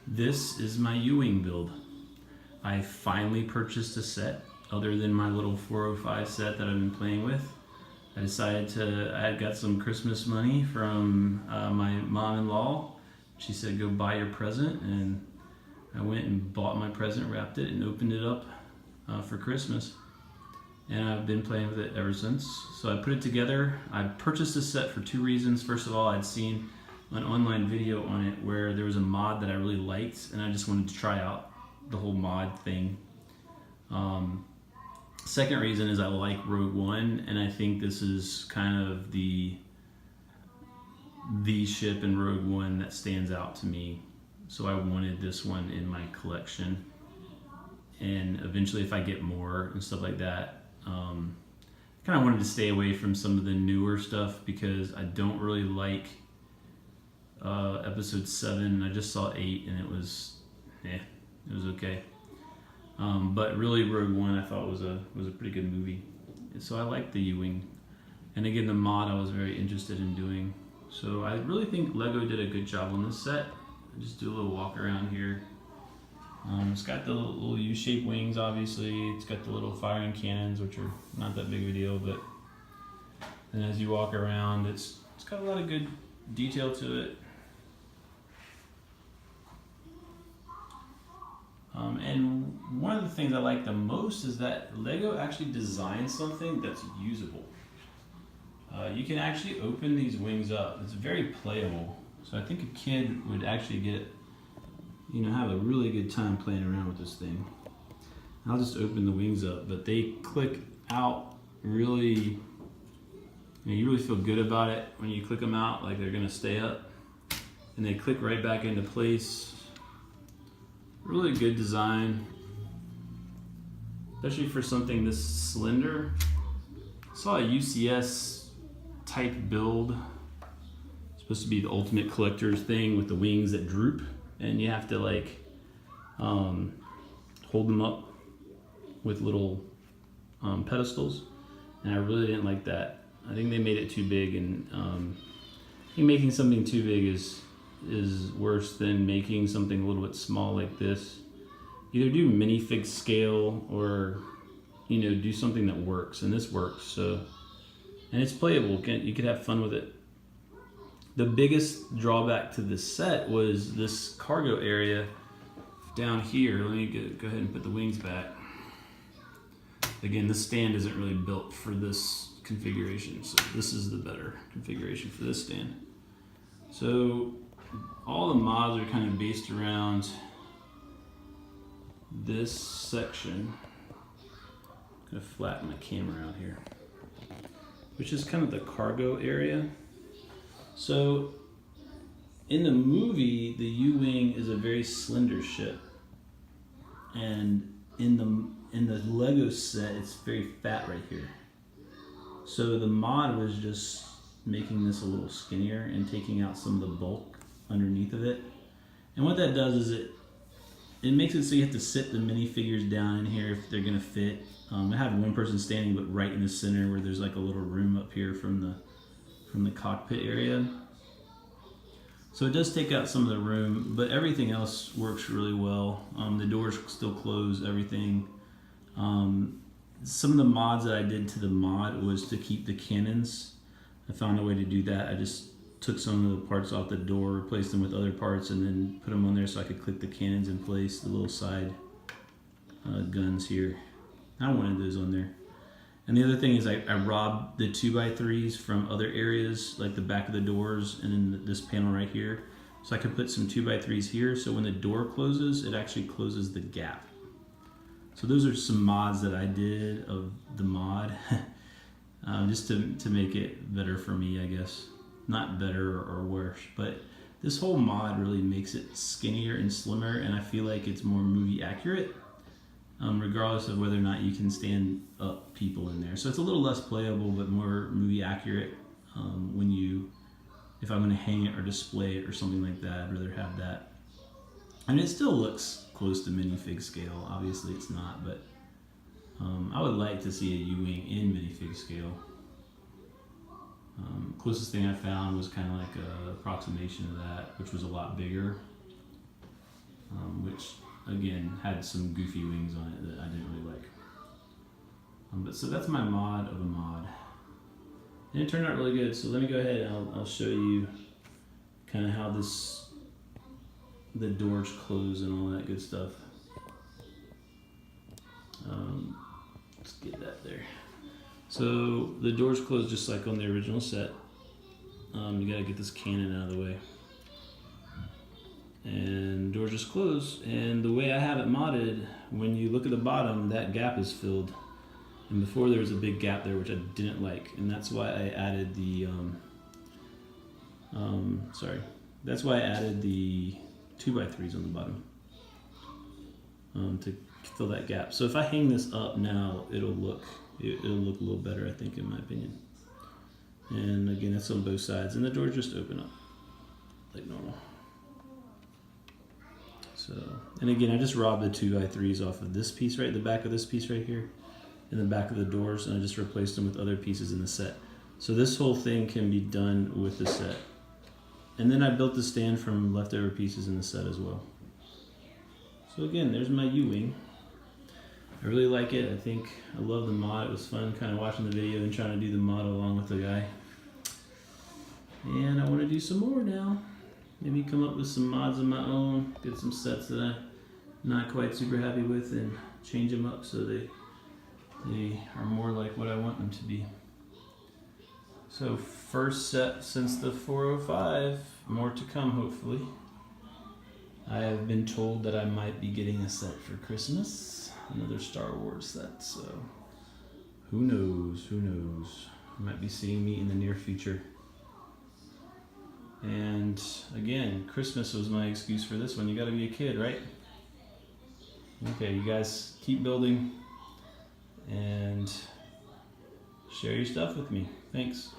This is my U-Wing build. I finally purchased a set other than my little 405 set that I've been playing with. I had got some Christmas money from my mom-in-law. She said, go buy your present, and I went and bought my present, wrapped it, and opened it up for Christmas. And I've been playing with it ever since. So I put it together. I purchased this set for two reasons. First of all, I'd seen an online video on it where there was a mod that I really liked, and I just wanted to try out the whole mod thing. Second reason is I like Rogue One, and I think this is kind of the ship in Rogue One that stands out to me. So I wanted this one in my collection, and eventually if I get more and stuff like that, kind of wanted to stay away from some of the newer stuff because I don't really like episode 7. I just saw 8 and it was okay. But really Rogue One I thought was a pretty good movie. So I like the U-Wing. And again, the mod I was very interested in doing. So I really think LEGO did a good job on this set. I'll just do a little walk around here. It's got the little U-shaped wings, obviously. It's got the little firing cannons, which are not that big of a deal, but then as you walk around, it's got a lot of good detail to it. And one of the things I like the most is that LEGO actually designed something that's usable. You can actually open these wings up. It's very playable. So I think a kid would actually have a really good time playing around with this thing. I'll just open the wings up, but they click out really, you really feel good about it when you click them out, like they're gonna stay up. And they click right back into place. Really good design, especially for something this slender. I saw a UCS type build. It's supposed to be the ultimate collector's thing with the wings that droop, and you have to hold them up with little pedestals, and I really didn't like that. I think they made it too big, and I think making something too big is worse than making something a little bit small like this. Either do minifig scale or do something that works, and this works. So, and it's playable. You could have fun with it. The biggest drawback to this set was this cargo area down here. Let me go ahead and put the wings back. Again, this stand isn't really built for this configuration, so this is the better configuration for this stand. So all the mods are kind of based around this section. I'm gonna flatten my camera out here, which is kind of the cargo area. So in the movie, the U-Wing is a very slender ship, and in the LEGO set, it's very fat right here. So the mod was just making this a little skinnier and taking out some of the bulk underneath of it. And what that does is it makes it so you have to sit the minifigures down in here if they're gonna fit. I have one person standing, but right in the center where there's like a little room up here from the cockpit area. So it does take out some of the room, but everything else works really well. The doors still close, everything. Some of the mods that I did to the mod was to keep the cannons. I found a way to do that. I just took some of the parts off the door, replaced them with other parts, and then put them on there so I could click the cannons in place, the little side guns here. I wanted those on there. And the other thing is I robbed the 2x3s from other areas, like the back of the doors and then this panel right here. So I could put some 2x3s here, so when the door closes, it actually closes the gap. So those are some mods that I did of the mod, just to make it better for me, I guess. Not better or worse, but this whole mod really makes it skinnier and slimmer, and I feel like it's more movie accurate, regardless of whether or not you can stand up people in there. So it's a little less playable, but more movie accurate. If I'm going to hang it or display it or something like that, I'd rather have that. And it still looks close to minifig scale. Obviously it's not, but I would like to see a U-Wing in minifig scale. Closest thing I found was kind of like an approximation of that, which was a lot bigger. which again had some goofy wings on it that I didn't really like. But so that's my mod of a mod. And it turned out really good. So let me go ahead and I'll show you kind of how the doors close and all that good stuff. Let's get that there. So the doors close just like on the original set. You gotta get this cannon out of the way. And doors just close. And the way I have it modded, when you look at the bottom, that gap is filled. And before there was a big gap there, which I didn't like. And that's why I added the, that's why I added the 2x3s on the bottom. To fill that gap. So if I hang this up now, it'll look a little better, I think, in my opinion. And again, that's on both sides, and the doors just open up like normal. So, and again, I just robbed the 2x3s off of this piece right, the back of this piece right here, and the back of the doors, and I just replaced them with other pieces in the set. So this whole thing can be done with the set. And then I built the stand from leftover pieces in the set as well. So again, there's my U-wing. I really like it. I think I love the mod. It was fun kind of watching the video and trying to do the mod along with the guy. And I want to do some more now. Maybe come up with some mods of my own. Get some sets that I'm not quite super happy with and change them up so they are more like what I want them to be. So first set since the 405. More to come, hopefully. I have been told that I might be getting a set for Christmas, another Star Wars set, so who knows, who knows. You might be seeing me in the near future. And again, Christmas was my excuse for this one. You gotta be a kid, right? Okay, you guys keep building and share your stuff with me. Thanks.